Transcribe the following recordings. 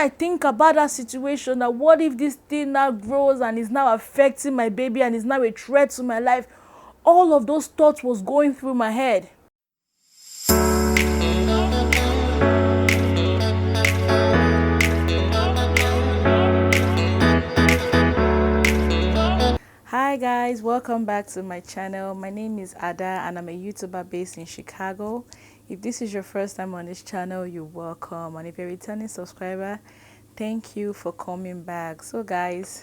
I think about that situation, that what if this thing now grows and is now affecting my baby and is now a threat to my life? All of those thoughts was going through my head. Hi guys, welcome back to my channel. My name is Ada and I'm a YouTuber based in Chicago. If this is your first time on this channel, you're welcome, and if you're a returning subscriber, thank you for coming back. So guys,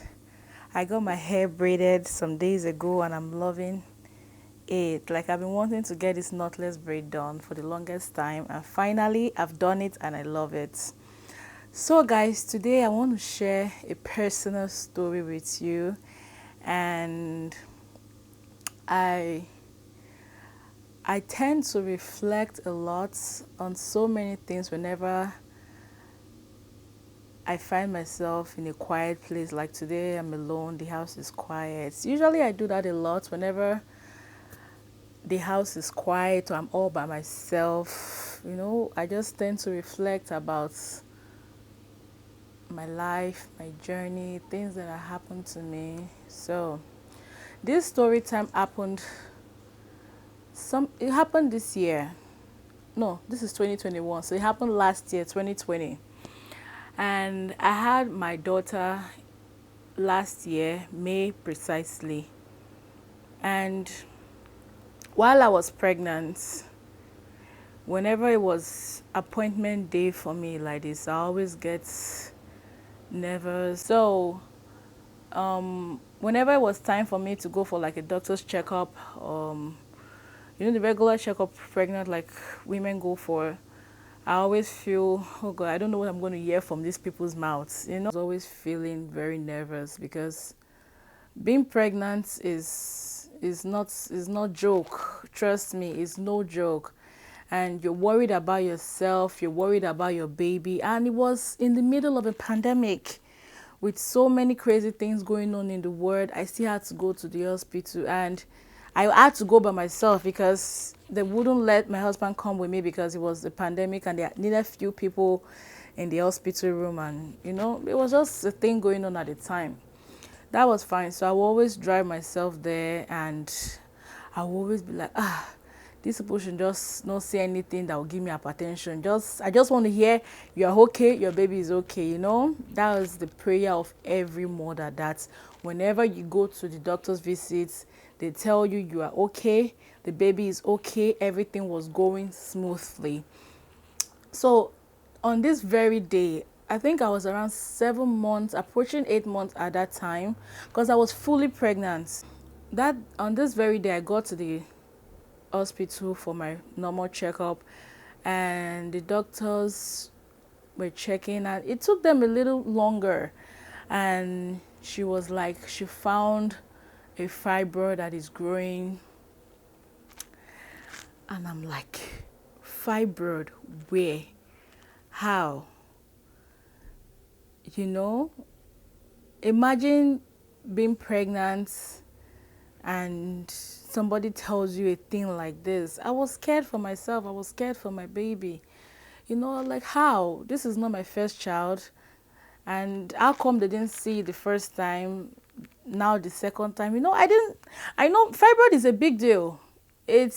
I got my hair braided some days ago and I'm loving it. Like, I've been wanting to get this knotless braid done for the longest time, and finally I've done it and I love it. So guys, today I want to share a personal story with you, and I tend to reflect a lot on so many things whenever I find myself in a quiet place. Like today, I'm alone, the house is quiet. Usually I do that a lot whenever the house is quiet or I'm all by myself. You know, I just tend to reflect about my life, my journey, things that have happened to me. So this story time happened, it happened this year. No, this is 2021, so it happened last year, 2020. And I had my daughter last year, May precisely. And while I was pregnant, whenever it was appointment day for me like this, I always get nervous. So whenever it was time for me to go for like a doctor's checkup, you know, the regular checkup pregnant like women go for, I always feel, oh God, I don't know what I'm going to hear from these people's mouths. You know, I was always feeling very nervous because being pregnant is not joke. Trust me, it's no joke. And you're worried about yourself, you're worried about your baby, and it was in the middle of a pandemic with so many crazy things going on in the world. I still had to go to the hospital, and I had to go by myself because they wouldn't let my husband come with me because it was a pandemic and they needed few people in the hospital room, and you know, it was just a thing going on at the time. That was fine. So I will always drive myself there, and I will always be like, these people should just not say anything that will give me hypertension. I just want to hear you're okay, your baby is okay, you know. That was the prayer of every mother, that whenever you go to the doctor's visits, they tell you you are okay, the baby is okay, everything was going smoothly. So on this very day, I think I was around 7 months, approaching 8 months at that time, because I was fully pregnant. That on this very day, I got to the hospital for my normal checkup, and the doctors were checking, and it took them a little longer. And she was like, she found a fibroid that is growing, and I'm like, fibroid where? How? You know, imagine being pregnant and somebody tells you a thing like this. I was scared for myself. I was scared for my baby. You know, like, how? This is not my first child. And how come they didn't see it the first time, now the second time? You know, I know fibroid is a big deal. It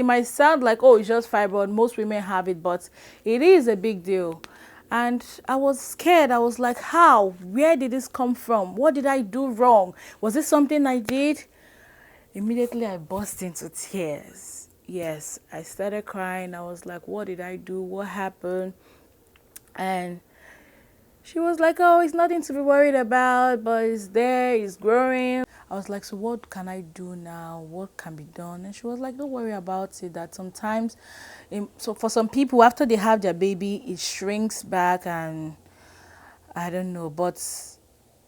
might sound like, oh, it's just fibroid, most women have it, but it is a big deal. And I was scared. I was like, how? Where did this come from? What did I do wrong? Was this something I did? Immediately I burst into tears. Yes, I started crying. I was like, what did I do? What happened? And she was like, oh, it's nothing to be worried about, but it's there, it's growing. I was like, so what can I do now? What can be done? And she was like, don't worry about it, that sometimes, so for some people, after they have their baby, it shrinks back, and I don't know, but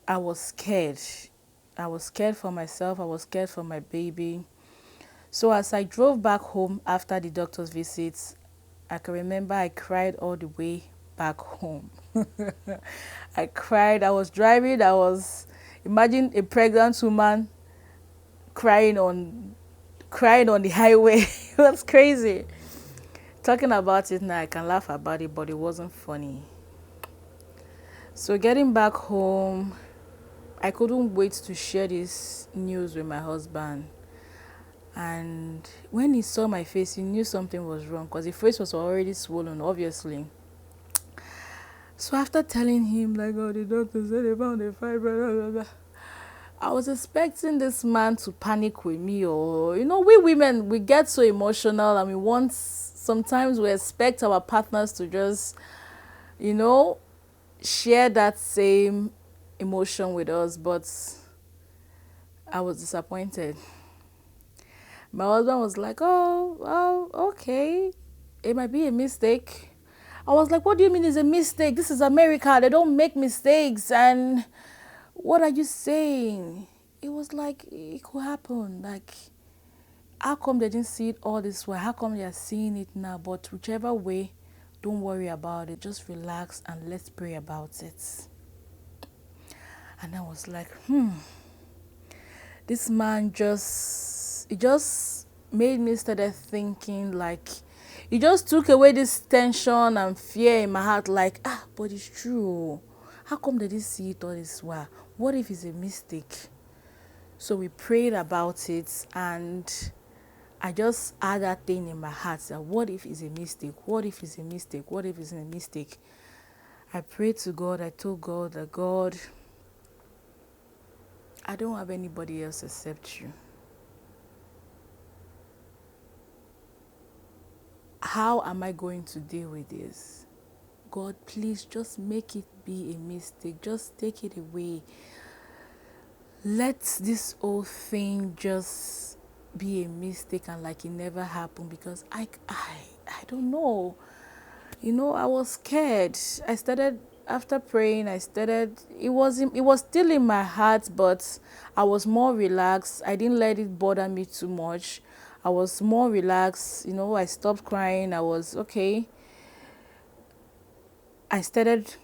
I was scared. I was scared for myself. I was scared for my baby. So as I drove back home after the doctor's visits, I can remember I cried all the way back home. I cried. I was driving. Imagine a pregnant woman crying on the highway. It was crazy. Talking about it now, I can laugh about it, but it wasn't funny. So getting back home, I couldn't wait to share this news with my husband. And when he saw my face, he knew something was wrong because the face was already swollen, obviously. So after telling him, like, oh, the doctor said they found a fibroid, blah, blah, blah, I was expecting this man to panic with me, or, we women, we get so emotional and we want, sometimes we expect our partners to just, you know, share that same emotion with us, but I was disappointed. My husband was like, okay, it might be a mistake. I was like, what do you mean it's a mistake? This is America. They don't make mistakes. And what are you saying? It was like, it could happen. Like, how come they didn't see it all this way? How come they are seeing it now? But whichever way, don't worry about it. Just relax and let's pray about it. And I was like, this man it just made me started thinking, like, it just took away this tension and fear in my heart, like, but it's true. How come they didn't see it all this while? What if it's a mistake? So we prayed about it, and I just had that thing in my heart that what if it's a mistake? What if it's a mistake? What if it's a mistake? I prayed to God. I told God that, God, I don't have anybody else except you. How am I going to deal with this? God, please just make it be a mistake. Just take it away. Let this whole thing just be a mistake and like it never happened, because I don't know. I was scared. I started, after praying, it was still in my heart, but I was more relaxed. I didn't let it bother me too much. I was more relaxed. I stopped crying. I was okay. I started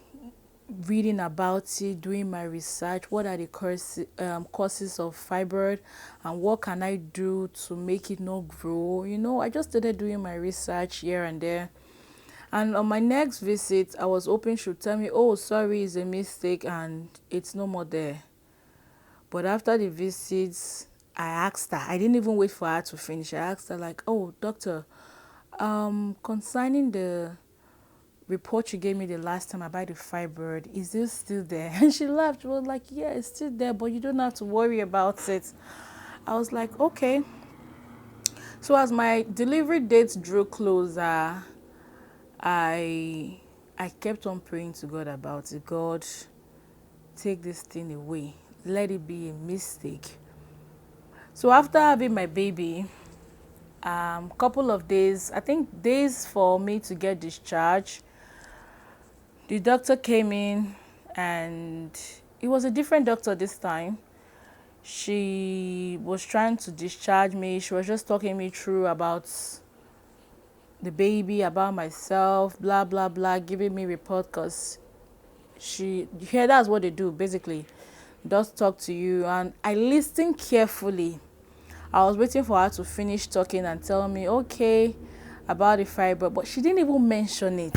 reading about it, doing my research. What are the causes of fibroid, and what can I do to make it not grow? I just started doing my research here and there. And on my next visit, I was hoping she would tell me, oh, sorry, it's a mistake and it's no more there. But after the visits, I asked her, I didn't even wait for her to finish. I asked her, like, oh, doctor, concerning the report you gave me the last time about the fibroid, is this still there? And she laughed. She was like, yeah, it's still there, but you don't have to worry about it. I was like, okay. So as my delivery date drew closer, I kept on praying to God about it. God, take this thing away. Let it be a mistake. So after having my baby, couple of days, I think days for me to get discharged, the doctor came in, and it was a different doctor this time. She was trying to discharge me. She was just talking me through about the baby, about myself, blah, blah, blah, giving me report, because that's what they do, basically. Just talk to you. And I listened carefully. I was waiting for her to finish talking and tell me, okay, about the fiber, but she didn't even mention it.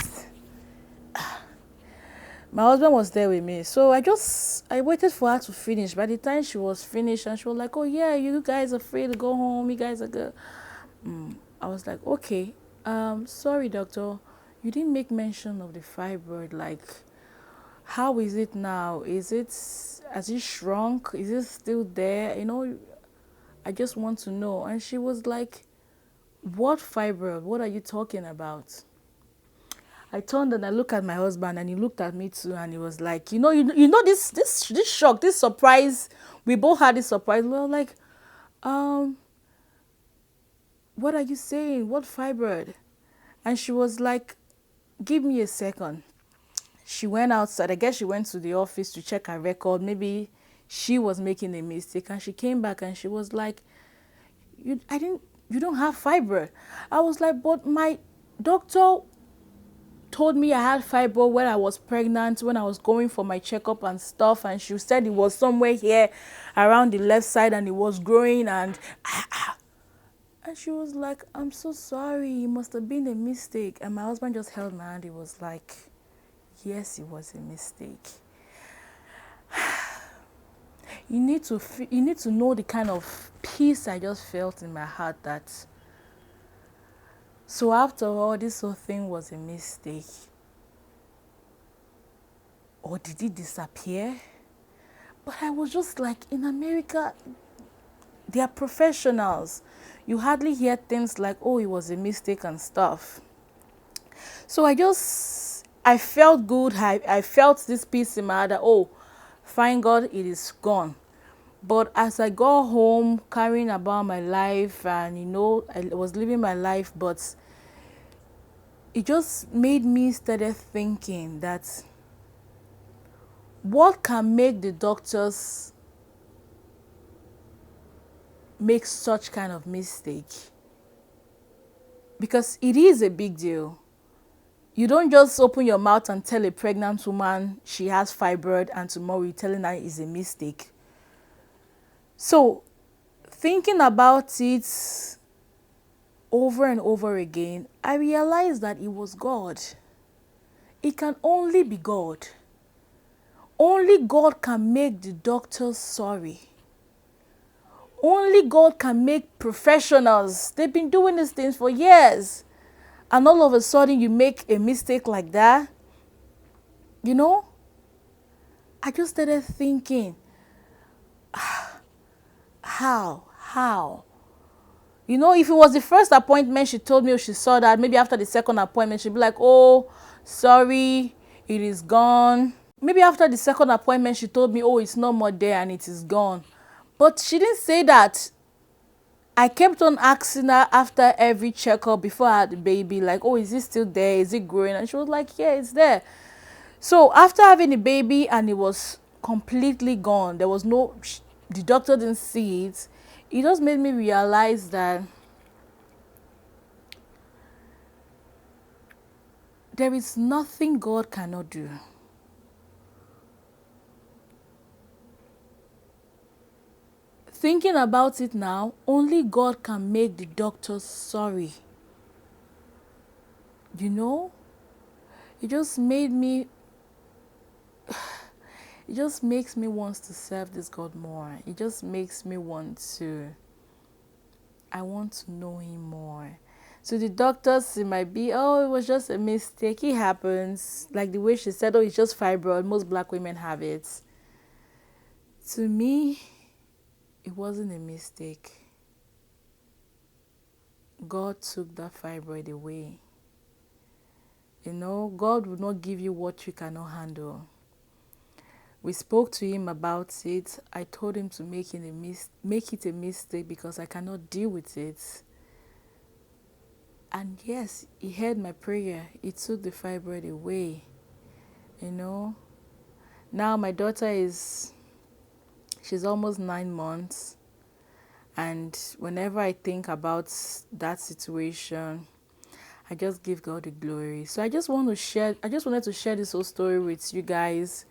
My husband was there with me, so I waited for her to finish. By the time she was finished, and she was like, oh yeah, you guys are free to go home, you guys are good. I was like, okay, sorry doctor, you didn't make mention of the fibroid. Like, how is it now? Has it shrunk? Is it still there? I just want to know. And she was like, what fibroid? What are you talking about? I turned and I looked at my husband, and he looked at me too, and he was like, this shock, this surprise. We both had this surprise. We were like, what are you saying? What fibroid? And she was like, give me a second. She went outside. I guess she went to the office to check her record. Maybe she was making a mistake, and she came back and she was like, you don't have fibroid. I was like, but my doctor told me I had fibroid when I was pregnant, when I was going for my checkup and stuff, and she said it was somewhere here around the left side and it was growing, and she was like, I'm so sorry, it must have been a mistake. And my husband just held my hand. He was like, yes, it was a mistake. you need to know the kind of peace I just felt in my heart that, so after all, this whole thing was a mistake. Or did it disappear? But I was just like, in America, they are professionals. You hardly hear things like, oh, it was a mistake and stuff. So I felt good. I felt this peace in my heart that, oh, thank God it is gone. But as I got home, carrying about my life, and I was living my life, but it just made me started thinking that what can make the doctors make such kind of mistake? Because it is a big deal. You don't just open your mouth and tell a pregnant woman she has fibroid and tomorrow you're telling her it's a mistake. So thinking about it over and over again, I realized that it was God. It can only be God. Only God can make the doctors sorry. Only God can make professionals. They've been doing these things for years. And all of a sudden you make a mistake like that. I just started thinking, how? If it was the first appointment she told me, she saw that, maybe after the second appointment, she'd be like, oh, sorry, it is gone. Maybe after the second appointment, she told me, oh, it's no more there and it is gone. But she didn't say that. I kept on asking her after every checkup before I had the baby, like, oh, is it still there? Is it growing? And she was like, yeah, it's there. So after having the baby and it was completely gone, the doctor didn't see it. It just made me realize that there is nothing God cannot do. Thinking about it now, only God can make the doctors sorry. It just made me, it just makes me want to serve this God more. It just makes me I want to know Him more. So the doctors, it might be, oh, it was just a mistake. It happens. Like the way she said, oh, it's just fibroid. Most black women have it. To me, it wasn't a mistake. God took that fibroid away. God will not give you what you cannot handle. We spoke to Him about it. I told Him to make it a mistake because I cannot deal with it. And yes, He heard my prayer. He took the fibroid away. Now my daughter she's almost 9 months. And whenever I think about that situation, I just give God the glory. So I just wanted to share this whole story with you guys,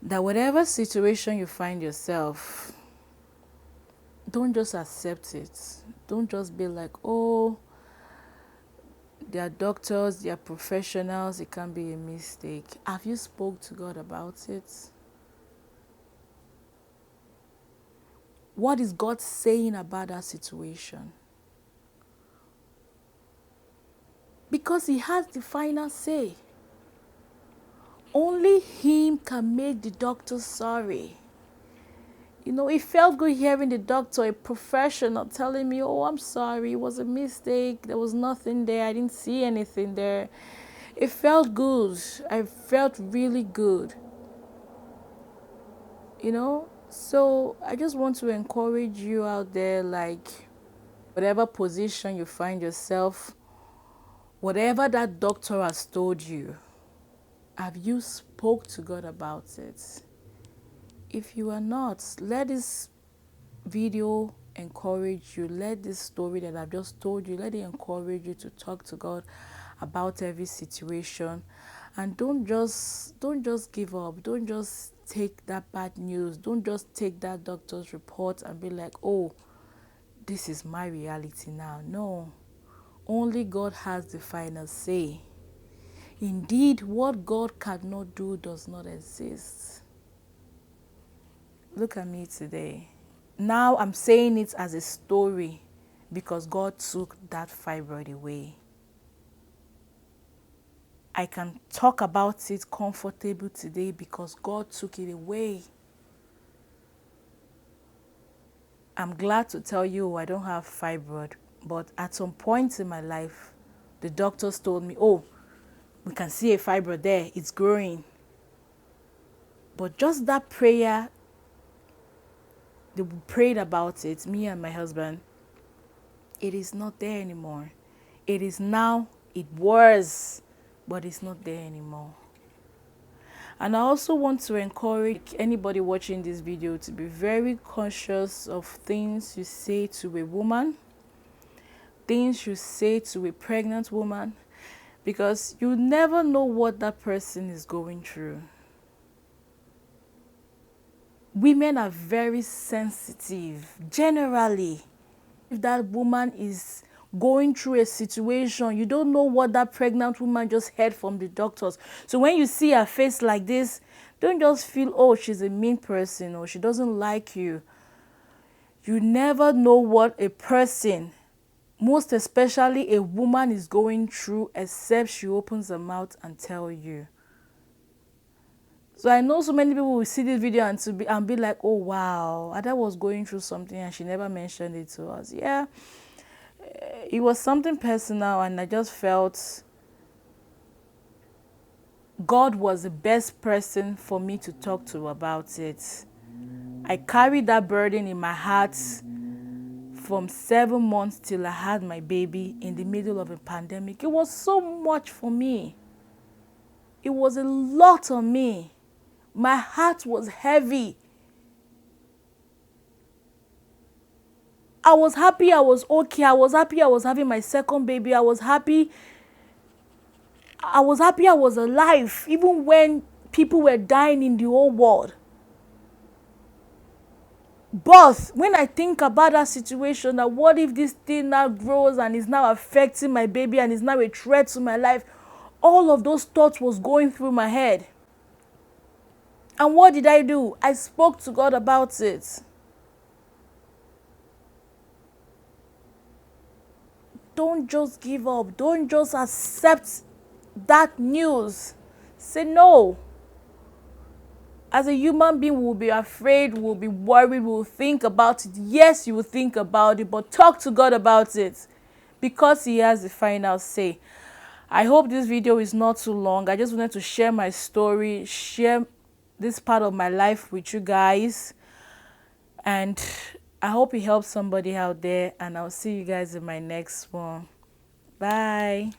that whatever situation you find yourself, don't just accept it. Don't just be like, oh, they are doctors, they are professionals, it can be a mistake. Have you spoke to God about it? What is God saying about that situation? Because He has the final say. Only Him can make the doctor sorry. It felt good hearing the doctor, a professional, telling me, oh, I'm sorry, it was a mistake. There was nothing there. I didn't see anything there. It felt good. I felt really good. So I just want to encourage you out there, like, whatever position you find yourself, whatever that doctor has told you, have you spoke to God about it? If you are not, let this video encourage you. Let this story that I've just told you, let it encourage you to talk to God about every situation. And don't just give up. Don't just take that bad news. Don't just take that doctor's report and be like, oh, this is my reality now. No. Only God has the final say. Indeed, what God cannot do does not exist. Look at me today. Now I'm saying it as a story because God took that fibroid away. I can talk about it comfortable today because God took it away. I'm glad to tell you I don't have fibroid, but at some point in my life, the doctors told me, oh, we can see a fibroid there, it's growing. But just that prayer, they prayed about it, me and my husband, it is not there anymore. It is now, it was, but it's not there anymore. And I also want to encourage anybody watching this video to be very conscious of things you say to a woman, things you say to a pregnant woman, because you never know what that person is going through. Women are very sensitive, generally. If that woman is going through a situation, you don't know what that pregnant woman just heard from the doctors. So when you see her face like this, don't just feel, oh, she's a mean person or she doesn't like you. You never know what a person, most especially a woman, is going through except she opens her mouth and tell you. So I know so many people will see this video and be like, oh wow, Ada was going through something and she never mentioned it to us. Yeah, it was something personal and I just felt God was the best person for me to talk to about it. I carried that burden in my heart from 7 months till I had my baby in the middle of a pandemic. It was so much for me. It was a lot on me. My heart was heavy. I was happy I was okay. I was happy I was having my second baby. I was happy I was alive, even when people were dying in the whole world. But when I think about that situation, that what if this thing now grows and is now affecting my baby and is now a threat to my life, all of those thoughts was going through my head. And what did I do? I spoke to God about it. Don't just give up. Don't just accept that news. Say no. As a human being, we'll be afraid, we'll be worried, we'll think about it. Yes, you will think about it, but talk to God about it because He has the final say. I hope this video is not too long. I just wanted to share my story, share this part of my life with you guys. And I hope it helps somebody out there. And I'll see you guys in my next one. Bye.